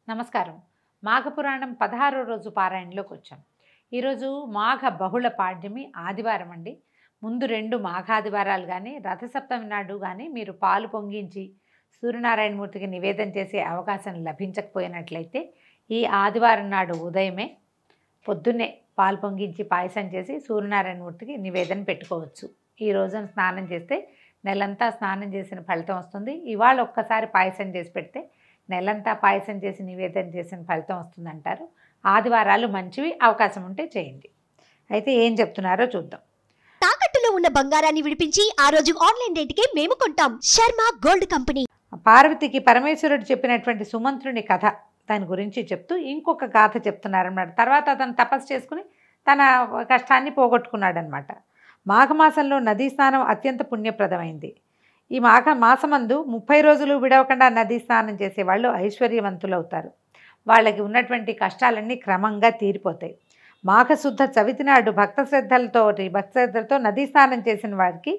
నమస్కారం. మాఘపురాణం 16వ రోజు పారాయణలోకి వచ్చాం. ఈరోజు మాఘ బహుళ పాడ్యమి ఆదివారం అండి. ముందు 2 మాఘాదివారాలు కానీ రథసప్తమి నాడు కానీ మీరు పాలు పొంగించి సూర్యనారాయణమూర్తికి నివేదన చేసే అవకాశం లభించకపోయినట్లయితే ఈ ఆదివారం నాడు ఉదయమే పొద్దున్నే పాలు పొంగించి పాయసం చేసి సూర్యనారాయణమూర్తికి నివేదన పెట్టుకోవచ్చు. ఈ రోజున స్నానం చేస్తే నెలంతా స్నానం చేసిన ఫలితం వస్తుంది. ఇవాళ ఒక్కసారి పాయసం చేసి పెడితే నెలంతా పాయసం చేసి నివేదన చేసిన ఫలితం వస్తుందంటారు. ఆదివారాలు మంచివి, అవకాశం ఉంటే చేయండి. అయితే ఏం చెప్తున్నారో చూద్దాం. తాకట్టులో ఉన్న బంగారాన్ని విడిపించి ఆ రోజు ఆన్లైన్ రేటుకే మేము కొంటాం. Sharma gold company. పార్వతికి పరమేశ్వరుడు చెప్పినటువంటి సుమంత్రుని కథ దాని గురించి చెప్తూ ఇంకొక గాథ చెప్తున్నారన్నమాట. తర్వాత అతను తపస్సు చేసుకుని తన కష్టాన్ని పోగొట్టుకున్నాడనమాట. మాఘమాసంలో నదీ స్నానం అత్యంత పుణ్యప్రదమైంది. ఈ మాసమందు 30 రోజులు విడవకుండా నదీ స్నానం చేసేవాళ్ళు ఐశ్వర్యవంతులవుతారు. వాళ్ళకి ఉన్నటువంటి కష్టాలన్నీ క్రమంగా తీరిపోతాయి. మాఘశుద్ధ చవితి నాడు భక్తశ్రద్ధలతో నదీ స్నానం చేసిన వారికి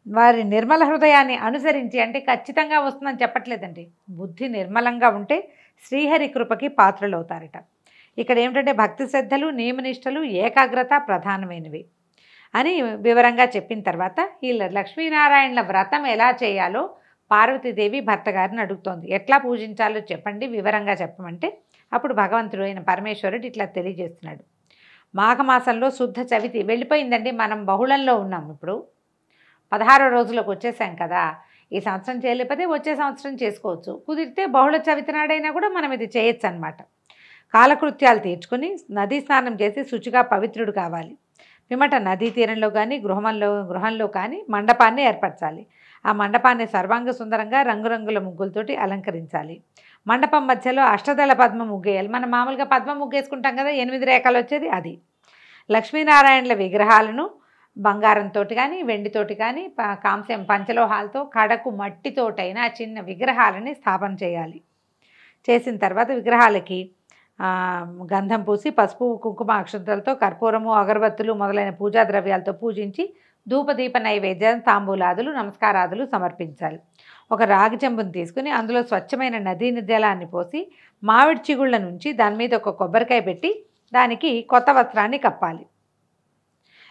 వారి నిర్మల హృదయాన్ని అనుసరించి, అంటే ఖచ్చితంగా వస్తుందని చెప్పట్లేదండి, బుద్ధి నిర్మలంగా ఉంటే శ్రీహరి కృపకి పాత్రలవుతారట. ఇక్కడ ఏమిటంటే భక్తి శ్రద్ధలు, నియమనిష్టలు, ఏకాగ్రత ప్రధానమైనవి అని వివరంగా చెప్పిన తర్వాత ఈ లక్ష్మీనారాయణల వ్రతం ఎలా చేయాలో పార్వతీదేవి భర్త గారిని అడుగుతోంది. ఎట్లా పూజించాలో చెప్పండి, వివరంగా చెప్పమంటే అప్పుడు భగవంతుడు అయిన పరమేశ్వరుడు ఇట్లా తెలియజేస్తున్నాడు. మాఘమాసంలో శుద్ధ చవితి వెళ్ళిపోయిందండి. మనం బహుళంలో ఉన్నాం. ఇప్పుడు 16 రోజులకు వచ్చేసాం కదా. ఈ సంవత్సరం చేయలేకపోతే వచ్చే సంవత్సరం చేసుకోవచ్చు. కుదిరితే బహుళ చవితి నాడైనా కూడా మనం ఇది చేయొచ్చు అన్నమాట. కాలకృత్యాలు తీర్చుకొని నదీ స్నానం చేసి శుచిగా పవిత్రుడు కావాలి. పిమ్మట నదీ తీరంలో కానీ గృహంలో కానీ మండపాన్ని ఏర్పరచాలి. ఆ మండపాన్ని సర్వాంగ సుందరంగా రంగురంగుల ముగ్గులతోటి అలంకరించాలి. మండపం మధ్యలో అష్టదళ పద్మ ముగ్గేయాలి. మనం మామూలుగా పద్మ ముగ్గేసుకుంటాం కదా, 8 రేఖలు వచ్చేది అది. లక్ష్మీనారాయణల విగ్రహాలను బంగారంతో కానీ వెండితోటి కానీ కాంస్యం పంచలోహాలతో కడకు మట్టితోటైనా చిన్న విగ్రహాలని స్థాపన చేయాలి. చేసిన తర్వాత విగ్రహాలకి గంధం పూసి పసుపు కుంకుమ అక్షంతలతో కర్పూరము అగరబత్తులు మొదలైన పూజా ద్రవ్యాలతో పూజించి ధూపదీప నైవేద్యం తాంబూలాదులు నమస్కారాదులు సమర్పించాలి. ఒక రాగి చెంబును తీసుకుని అందులో స్వచ్ఛమైన నదీ జలాన్ని పోసి మామిడి చిగుళ్ళ నుంచి దాని మీద ఒక కొబ్బరికాయ పెట్టి దానికి కొత్త వస్త్రాన్ని కప్పాలి.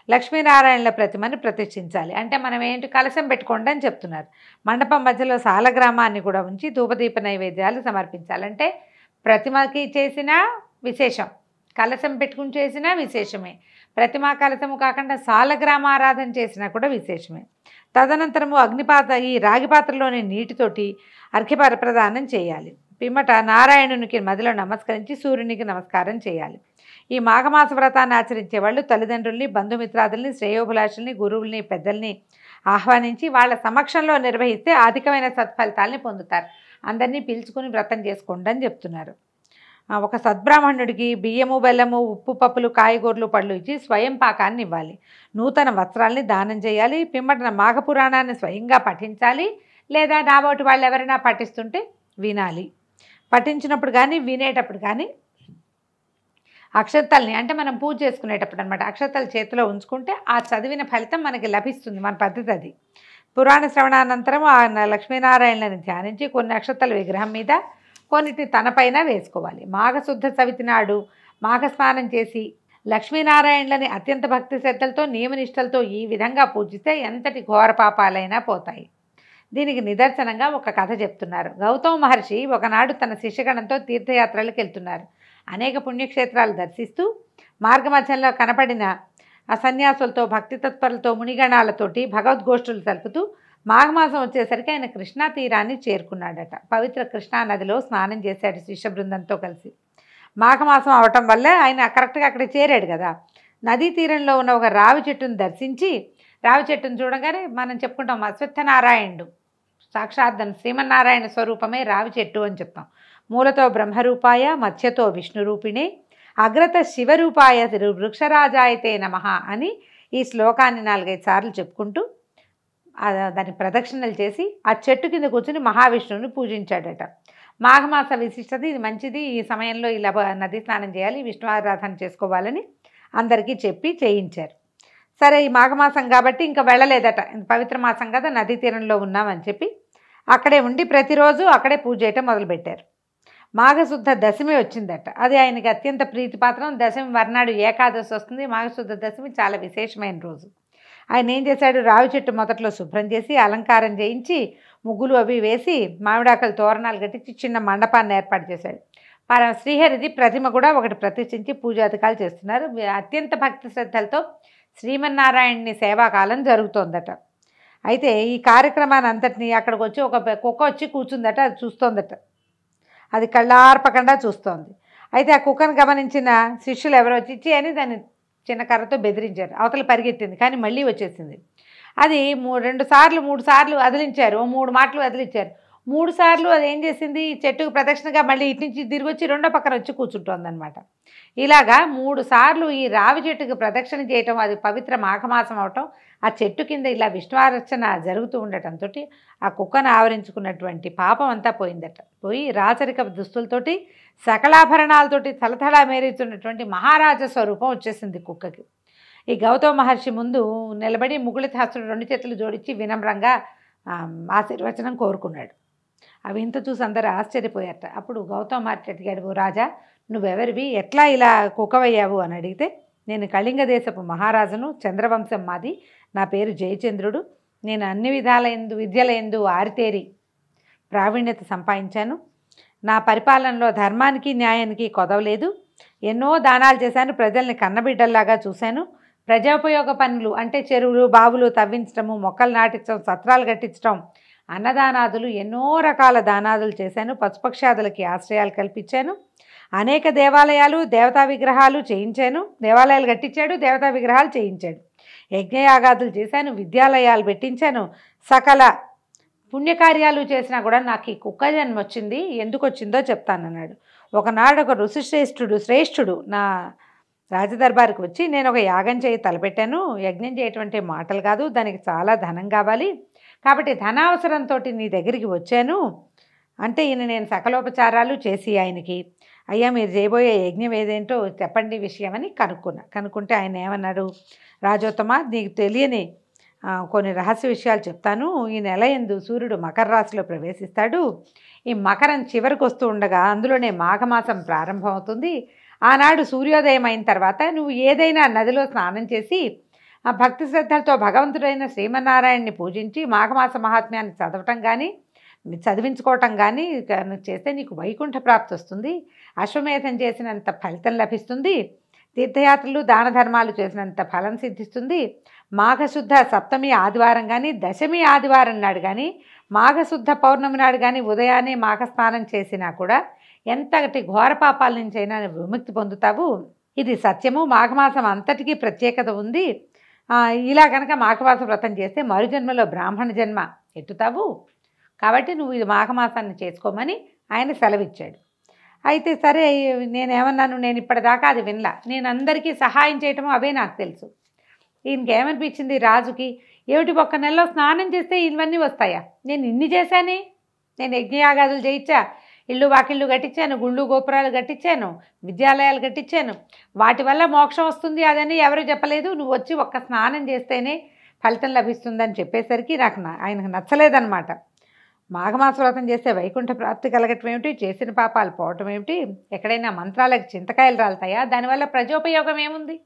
లక్ష్మీనారాయణల ప్రతిమని ప్రతిష్ఠించాలి. అంటే మనం ఏంటి కలశం పెట్టుకోండి అని చెప్తున్నారు. మండపం మధ్యలో సాలగ్రామాన్ని కూడా ఉంచి ధూపదీప నైవేద్యాలు సమర్పించాలంటే ప్రతిమకి చేసిన విశేషం, కలశం పెట్టుకుని చేసినా విశేషమే. ప్రతిమా కలశము కాకుండా సాలగ్రామారాధన చేసినా కూడా విశేషమే. తదనంతరము ఈ రాగి పాత్రలోని నీటితోటి అర్ఘ్య ప్రదానం చేయాలి. పిమ్మట నారాయణునికి మదిలో నమస్కరించి సూర్యునికి నమస్కారం చేయాలి. ఈ మాఘమాస వ్రతాన్ని ఆచరించే వాళ్ళు తల్లిదండ్రుల్ని, బంధుమిత్రాదుల్ని, శ్రేయోభిలాషుల్ని, గురువుల్ని, పెద్దల్ని ఆహ్వానించి వాళ్ళ సమక్షంలో నిర్వహిస్తే అధికమైన సత్ఫలితాలని పొందుతారు. అందరినీ పిలుచుకుని వ్రతం చేసుకోండి అని చెప్తున్నారు. ఒక సద్బ్రాహ్మణుడికి బియ్యము, బెల్లము, ఉప్పు, పప్పులు, కాయగూరలు, పళ్ళు ఇచ్చి స్వయం పాకాన్ని ఇవ్వాలి. నూతన వస్త్రాల్ని దానం చేయాలి. పిమ్మటన మాఘపురాణాన్ని స్వయంగా పఠించాలి. లేదా నాబోటి వాళ్ళు ఎవరైనా పఠిస్తుంటే వినాలి. పఠించినప్పుడు కానీ వినేటప్పుడు కానీ అక్షతల్ని, అంటే మనం పూజ చేసుకునేటప్పుడు అనమాట, అక్షతలు చేతిలో ఉంచుకుంటే ఆ చదివిన ఫలితం మనకి లభిస్తుంది. మన పద్ధతి అది. పురాణ శ్రవణానంతరం ఆ లక్ష్మీనారాయణని ధ్యానించి కొన్ని అక్షతలు విగ్రహం మీద, కొన్నిటిని తనపైన వేసుకోవాలి. మాఘశుద్ధ చవితి నాడు మాఘస్నానం చేసి లక్ష్మీనారాయణలని అత్యంత భక్తి శ్రద్ధలతో నియమనిష్టలతో ఈ విధంగా పూజిస్తే ఎంతటి ఘోర పాపాలైనా పోతాయి. దీనికి నిదర్శనంగా ఒక కథ చెప్తున్నారు. గౌతమ మహర్షి ఒకనాడు తన శిష్యగణంతో తీర్థయాత్రలకు వెళ్తున్నారు. అనేక పుణ్యక్షేత్రాలు దర్శిస్తూ మార్గమధ్యంలో కనపడిన ఆ సన్యాసులతో, భక్తి తత్పరులతో, మునిగణాలతోటి భగవద్గోష్ఠులు జరుపుతూ మాఘమాసం వచ్చేసరికి ఆయన కృష్ణా తీరాన్ని చేరుకున్నాడట. పవిత్ర కృష్ణానదిలో స్నానం చేశాడు శిష్య బృందంతో కలిసి. మాఘమాసం అవటం వల్ల ఆయన కరెక్ట్గా అక్కడ చేరాడు కదా. నదీ తీరంలో ఉన్న ఒక రావి చెట్టును దర్శించి, రావి చెట్టును చూడగానే మనం చెప్పుకుంటాం అశ్వత్థనారాయణుడు, సాక్షాత్ శ్రీమన్నారాయణ స్వరూపమే రావి చెట్టు అని చెప్తాం. మూలతో బ్రహ్మరూపాయ, మధ్యతో విష్ణురూపిణే, అగ్రత శివరూపాయ వృక్షరాజాయతే నమః అని ఈ శ్లోకాన్ని 4-5 సార్లు చెప్పుకుంటూ దాని ప్రదక్షిణలు చేసి ఆ చెట్టు కింద కూర్చుని మహావిష్ణువుని పూజించాడట. మాఘమాస విశిష్టత ఇది, మంచిది. ఈ సమయంలో ఇలా నదీ స్నానం చేయాలి, విష్ణు ఆరాధన చేసుకోవాలని అందరికీ చెప్పి చేయించారు. సరే, ఈ మాఘమాసం కాబట్టి ఇంకా వెళ్ళలేదట. పవిత్ర మాసం కదా, నదీ తీరంలో ఉన్నామని చెప్పి అక్కడే ఉండి ప్రతిరోజు అక్కడే పూజ చేయటం మొదలుపెట్టారు. మాఘశుద్ధ దశమి వచ్చిందట. అది ఆయనకి అత్యంత ప్రీతిపాత్రం. దశమి మర్నాడు ఏకాదశి వస్తుంది. మాఘశుద్ధ దశమి చాలా విశేషమైన రోజు. ఆయన ఏం చేశాడు, రావి చెట్టు మొదట్లో శుభ్రం చేసి అలంకారం చేయించి ముగ్గులు అవి వేసి మామిడాకులు తోరణాలు కట్టించి చిన్న మండపాన్ని ఏర్పాటు చేశాడు. శ్రీహరిది ప్రతిమ కూడా ఒకటి ప్రతిష్ఠించి పూజాధికాలు చేస్తున్నారు. అత్యంత భక్తి శ్రద్ధలతో శ్రీమన్నారాయణుని సేవాకాలం జరుగుతోందట. అయితే ఈ కార్యక్రమాన్ని అంతటినీ అక్కడికి వచ్చి ఒక కుక్క వచ్చి కూర్చుందట. అది చూస్తోందట. అది కళ్ళార్పకుండా చూస్తోంది. అయితే ఆ కుక్కను గమనించిన శిష్యులు ఎవరో వచ్చి అని దాన్ని చిన్న కర్రతో బెదిరించారు. అవతల పరిగెత్తింది, కానీ మళ్ళీ వచ్చేసింది. అది 2 సార్లు 3 సార్లు అదిలించారు. 3 మాటలు అదిలించారు. 3 సార్లు అది ఏం చేసింది, చెట్టుకు ప్రదక్షిణగా మళ్ళీ ఇటు నుంచి తిరిగి వచ్చి రెండో పక్కన వచ్చి కూర్చుంటోందనమాట. ఇలాగా 3 సార్లు ఈ రావి చెట్టుకు ప్రదక్షిణ చేయటం, అది పవిత్ర మాఘమాసం అవటం, ఆ చెట్టు కింద ఇలా విష్ణువార్చన జరుగుతూ ఉండటంతో ఆ కుక్కను ఆవరించుకున్నటువంటి పాపం అంతా పోయిందట. పోయి రాచరిక దుస్తులతోటి సకలాభరణాలతోటి తలతలా మేరుతున్నటువంటి మహారాజ స్వరూపం వచ్చేసింది కుక్కకి. ఈ గౌతమ మహర్షి ముందు నిలబడి ముకుళితాస్తుడు 2 చేతులు జోడించి వినమ్రంగా ఆశీర్వచనం కోరుకున్నాడు. అవి ఇంత చూసి అందరూ ఆశ్చర్యపోయారట. అప్పుడు గౌతమ మహర్షి అడిగాడు, ఓ రాజా, నువ్వెవరివి, ఎట్లా ఇలా కుక్కవయ్యావు అని అడిగితే, నేను కళింగ దేశపు మహారాజును, చంద్రవంశం మాది, నా పేరు జయచంద్రుడు, నేను అన్ని విద్యలయందు ఆరితేరి ప్రావీణ్యత సంపాదించాను. నా పరిపాలనలో ధర్మానికి న్యాయానికి కొదవలేదు. ఎన్నో దానాలు చేశాను, ప్రజల్ని కన్నబిడ్డల్లాగా చూశాను. ప్రజోపయోగ పనులు అంటే చెరువులు బావులు తవ్వించడము, మొక్కలు నాటించడం, సత్రాలు కట్టించడం, అన్నదానాదులు, ఎన్నో రకాల దానాదులు చేశాను. పశుపక్షాదులకి ఆశ్రయాలు కల్పించాను. అనేక దేవాలయాలు దేవతా విగ్రహాలు చేయించాను. దేవాలయాలు కట్టించాడు, దేవతా విగ్రహాలు చేయించాడు. యజ్ఞయాగాదులు చేశాను, విద్యాలయాలు పెట్టించాను. సకల పుణ్యకార్యాలు చేసినా కూడా నాకు ఈ కుక్క జన్మ వచ్చింది. ఎందుకు వచ్చిందో చెప్తానన్నాడు. ఒకనాడు ఒక శ్రేష్ఠుడు నా రాజదర్బారికి వచ్చి, నేను ఒక యాగం తలపెట్టాను. యజ్ఞం చేయటువంటి మాటలు కాదు, దానికి చాలా ధనం కావాలి. కాబట్టి ధనావసరంతో నీ దగ్గరికి వచ్చాను అంటే, ఈయన నేను సకలోపచారాలు చేసి ఆయనకి, అయ్యా మీరు చేయబోయే యజ్ఞం ఏదేంటో చెప్పండి విషయం అని కనుక్కుంటే ఆయన ఏమన్నాడు, రాజోత్తమ, నీకు తెలియని కొన్ని రహస్య విషయాలు చెప్తాను. ఈ నెల యందు సూర్యుడు మకర రాశిలో ప్రవేశిస్తాడు. ఈ మకరం చివరికి వస్తూ ఉండగా అందులోనే మాఘమాసం ప్రారంభం అవుతుంది. ఆనాడు సూర్యోదయం అయిన తర్వాత నువ్వు ఏదైనా నదిలో స్నానం చేసి ఆ భక్తి శ్రద్ధలతో భగవంతుడైన శ్రీమన్నారాయణని పూజించి మాఘమాస మహాత్మ్యాన్ని చదవటం కానీ చదివించుకోవటం కానీ చేస్తే నీకు వైకుంఠ ప్రాప్తి వస్తుంది. అశ్వమేధం చేసినంత ఫలితం లభిస్తుంది. తీర్థయాత్రలు దాన ధర్మాలు చేసినంత ఫలం సిద్ధిస్తుంది. మాఘశుద్ధ సప్తమి ఆదివారం కానీ దశమి ఆదివారం నాడు కానీ మాఘశుద్ధ పౌర్ణమి నాడు కానీ ఉదయాన్నే మాఘస్నానం చేసినా కూడా ఎంతటి ఘోర పాపాల నుంచైనా విముక్తి పొందుతావు. ఇది సత్యము. మాఘమాసం అంతటికీ ప్రత్యేకత ఉంది. ఇలా కనుక మాఘమాస వ్రతం చేస్తే మరుజన్మలో బ్రాహ్మణ జన్మ ఎత్తుతావు. కాబట్టి నువ్వు ఇది మాఘమాసాన్ని చేసుకోమని ఆయన సెలవిచ్చాడు. అయితే సరే, నేనేమన్నాను, నేను ఇప్పటిదాకా అది వినలా. నేను అందరికీ సహాయం చేయటము అవే నాకు తెలుసు. ఈయనకేమనిపించింది రాజుకి, ఏమిటి 1 నెలలో స్నానం చేస్తే ఇవన్నీ వస్తాయా? నేను ఇన్ని చేశానే, నేను యజ్ఞయాగాదులు చేయించా, ఇళ్ళు వాకిళ్ళు కట్టించాను, గుళ్ళు గోపురాలు కట్టించాను, విద్యాలయాలు కట్టించాను, వాటి వల్ల మోక్షం వస్తుంది అదని ఎవరు చెప్పలేదు. నువ్వు వచ్చి 1 స్నానం చేస్తేనే ఫలితం లభిస్తుందని చెప్పేసరికి ఆయనకు నచ్చలేదన్నమాట. మాఘమాస వ్రతం చేస్తే వైకుంఠ ప్రాప్తి కలగటం ఏమిటి, చేసిన పాపాలు పోవటం ఏమిటి, ఎక్కడైనా మంత్రాలకు చింతకాయలు రాలుతాయా, దానివల్ల ప్రజోపయోగం ఏముంది?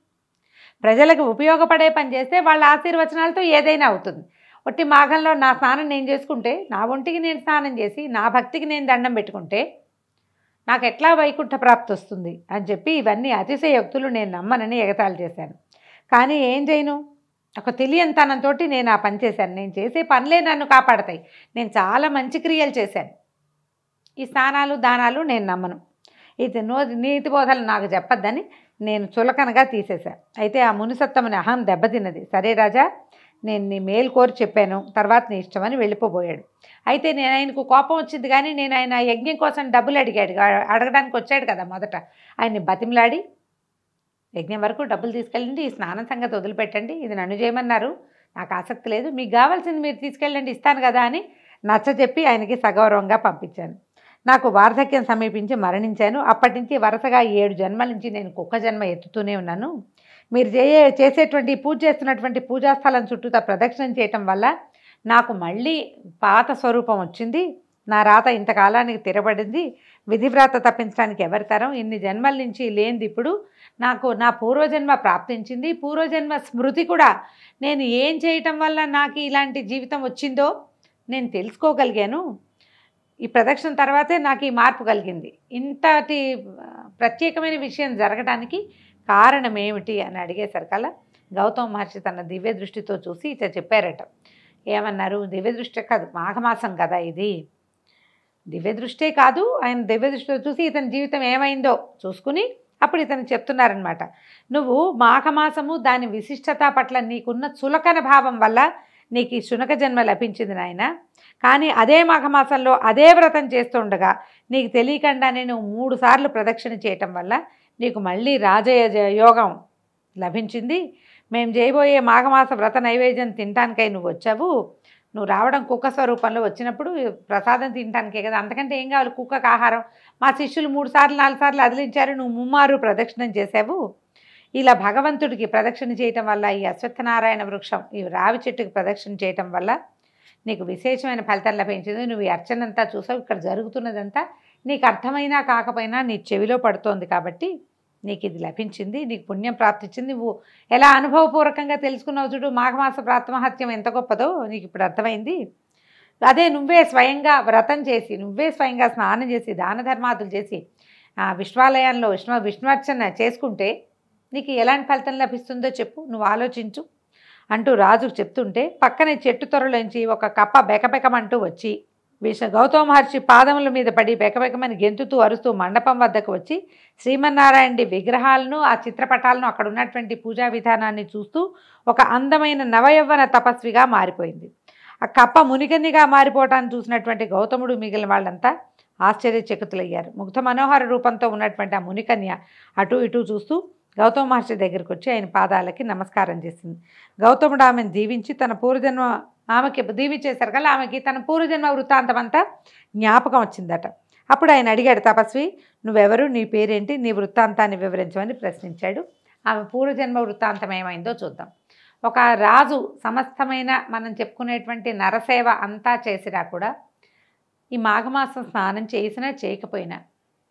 ప్రజలకు ఉపయోగపడే పని చేస్తే వాళ్ళ ఆశీర్వచనాలతో ఏదైనా అవుతుంది. ఒట్టి మాఘంలో నా స్నానం నేను చేసుకుంటే, నా ఒంటికి నేను స్నానం చేసి నా భక్తికి నేను దండం పెట్టుకుంటే నాకు ఎట్లా వైకుంఠ ప్రాప్తి వస్తుంది అని చెప్పి ఇవన్నీ అతిశయోక్తులు నేను నమ్మనని ఎగతాళి చేశాను. కానీ ఏం చేయను, ఒక తెలియనితనంతో నేను ఆ పని చేశాను. నేను చేసే పనులే నన్ను కాపాడతాయి. నేను చాలా మంచి క్రియలు చేశాను. ఈ స్నానాలు దానాలు నేను నమ్మను. ఇది నీతి బోధలు నాకు చెప్పొద్దని నేను చులకనగా తీసేశాను. అయితే ఆ మునిసత్తమని అహం దెబ్బతిన్నది. సరే రాజా, నేను నీ మేలు కోరి చెప్పాను, తర్వాత నీ ఇష్టమని వెళ్ళిపోబోయాడు. అయితే నేను ఆయనకు కోపం వచ్చింది, కానీ నేను ఆయన యజ్ఞం కోసం డబ్బులు అడగడానికి వచ్చాడు కదా, మొదట ఆయన్ని బతిమలాడి యజ్ఞం వరకు డబ్బులు తీసుకెళ్ళండి, ఈ స్నానం సంగతి వదిలిపెట్టండి, ఇది నన్ను చేయమన్నారు, నాకు ఆసక్తి లేదు, మీకు కావాల్సింది మీరు తీసుకెళ్ళండి, ఇస్తాను కదా అని నచ్చజెప్పి ఆయనకి సగౌరవంగా పంపించాను. నాకు వార్ధక్యం సమీపించి మరణించాను. అప్పటి నుంచి వరుసగా 7 జన్మల నుంచి నేను కుక్క జన్మ ఎత్తుతూనే ఉన్నాను. మీరు చేసేటువంటి పూజ చేస్తున్నటువంటి పూజాస్థలం చుట్టూతా ప్రదక్షిణం చేయటం వల్ల నాకు మళ్ళీ పాత స్వరూపం వచ్చింది. నా రాత ఇంతకాలానికి తిరబడింది, విధివ్రాత తప్పించడానికి ఎవరి తరం, ఇన్ని జన్మల నుంచి లేనిది ఇప్పుడు నాకు నా పూర్వజన్మ ప్రాప్తించింది, పూర్వజన్మ స్మృతి కూడా నేను ఏం చేయటం వల్ల నాకు ఇలాంటి జీవితం వచ్చిందో నేను తెలుసుకోగలిగాను. ఈ ప్రదక్షిణ తర్వాతే నాకు ఈ మార్పు కలిగింది. ఇంతటి ప్రత్యేకమైన విషయం జరగడానికి కారణం ఏమిటి అని అడిగేసరికల్లా గౌతమ మహర్షి తన దివ్య దృష్టితో చూసి ఇట్లా చెప్పారట. ఏమన్నారు? దివ్య దృష్టి కాదు, మాఘమాసం కదా ఇది, దివ్య దృష్టే కాదు, ఆయన దివ్య దృష్టితో చూసి ఇతని జీవితం ఏమైందో చూసుకుని అప్పుడు ఇతను చెప్తున్నారనమాట. నువ్వు మాఘమాసము దాని విశిష్టత పట్ల నీకున్న చులకన భావం వల్ల నీకు ఈ శునక జన్మ లభించింది నాయన. కానీ అదే మాఘమాసంలో అదే వ్రతం చేస్తుండగా నీకు తెలియకుండానే నువ్వు 3 సార్లు ప్రదక్షిణ చేయటం వల్ల నీకు మళ్ళీ రాజయోగం యోగం లభించింది. మేము చేయబోయే మాఘమాస వ్రత నైవేద్యం తినటానికై నువ్వు వచ్చావు. నువ్వు రావడం కుక్క స్వరూపంలో వచ్చినప్పుడు ప్రసాదం తినటానికే కదా, అంతకంటే ఏం కావాలి కుక్కకు ఆహారం. మా శిష్యులు 3 సార్లు 4 సార్లు అదిలించారు, నువ్వు 3 మారు ప్రదక్షిణం చేసావు. ఇలా భగవంతుడికి ప్రదక్షిణ చేయటం వల్ల, ఈ అశ్వత్థనారాయణ వృక్షం ఈ రావి చెట్టుకి ప్రదక్షిణ చేయటం వల్ల నీకు విశేషమైన ఫలితం లభించింది. నువ్వు ఈ అర్చనంతా చూసావు, ఇక్కడ జరుగుతున్నదంతా నీకు అర్థమైనా కాకపోయినా నీ చెవిలో పడుతోంది కాబట్టి నీకు ఇది లభించింది, నీకు పుణ్యం ప్రాప్తించింది. నువ్వు ఎలా అనుభవపూర్వకంగా తెలుసుకున్నావు చూడు, మాఘమాస ప్రాతమహత్యం ఎంత గొప్పదో నీకు ఇప్పుడు అర్థమైంది. అదే నువ్వే స్వయంగా వ్రతం చేసి, నువ్వే స్వయంగా స్నానం చేసి, దాన ధర్మాదులు చేసి విశ్వాలయంలో విష్ణువర్చన చేసుకుంటే నీకు ఎలాంటి ఫలితం లభిస్తుందో చెప్పు, నువ్వు ఆలోచించు అంటూ రాజుకు చెప్తుంటే పక్కనే చెట్టు త్వరలోంచి ఒక కప్ప బెకబెకమంటూ వచ్చి గౌతమ మహర్షి పాదముల మీద పడి బెకబెకమని గెంతుతూ అరుస్తూ మండపం వద్దకు వచ్చి శ్రీమన్నారాయణుడి విగ్రహాలను, ఆ చిత్రపటాలను, అక్కడ ఉన్నటువంటి పూజా విధానాన్ని చూస్తూ ఒక అందమైన నవయవ్వన తపస్విగా మారిపోయింది. ఆ కప్ప మునికన్నిగా మారిపోవటాన్ని చూసినటువంటి గౌతముడు మిగిలిన వాళ్ళంతా ఆశ్చర్యచకితులయ్యారు. ముగ్ధ మనోహర రూపంతో ఉన్నటువంటి ఆ మునికన్య అటు ఇటు చూస్తూ గౌతమ మహర్షి దగ్గరికి వచ్చి ఆయన పాదాలకి నమస్కారం చేసింది. గౌతముడు ఆమెను దీవించి తన పూర్వజన్మ ఆమెకి దీవించేసరికల్లా ఆమెకి తన పూర్వజన్మ వృత్తాంతం అంతా జ్ఞాపకం వచ్చిందట. అప్పుడు ఆయన అడిగాడు, తపస్వి నువ్వెవరు, నీ పేరేంటి, నీ వృత్తాంతాన్ని వివరించమని ప్రశ్నించాడు. ఆమె పూర్వజన్మ వృత్తాంతం ఏమైందో చూద్దాం. ఒక రాజు సమస్తమైన మనం చెప్పుకునేటువంటి నరసేవ అంతా చేసినా కూడా ఈ మాఘమాసం స్నానం చేసినా చేయకపోయినా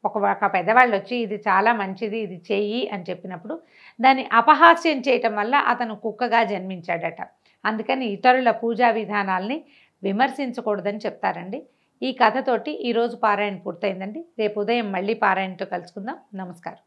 ఒక పెద్దవాళ్ళు వచ్చి ఇది చాలా మంచిది, ఇది చెయ్యి అని చెప్పినప్పుడు దాన్ని అపహాస్యం చేయటం వల్ల అతను కుక్కగా జన్మించాడట. అందుకని ఇతరుల పూజా విధానాల్ని విమర్శించకూడదని చెప్తారండి. ఈ కథతోటి ఈరోజు పారాయణ పూర్తయిందండి. రేపు ఉదయం మళ్ళీ పారాయణతో కలుసుకుందాం. నమస్కారం.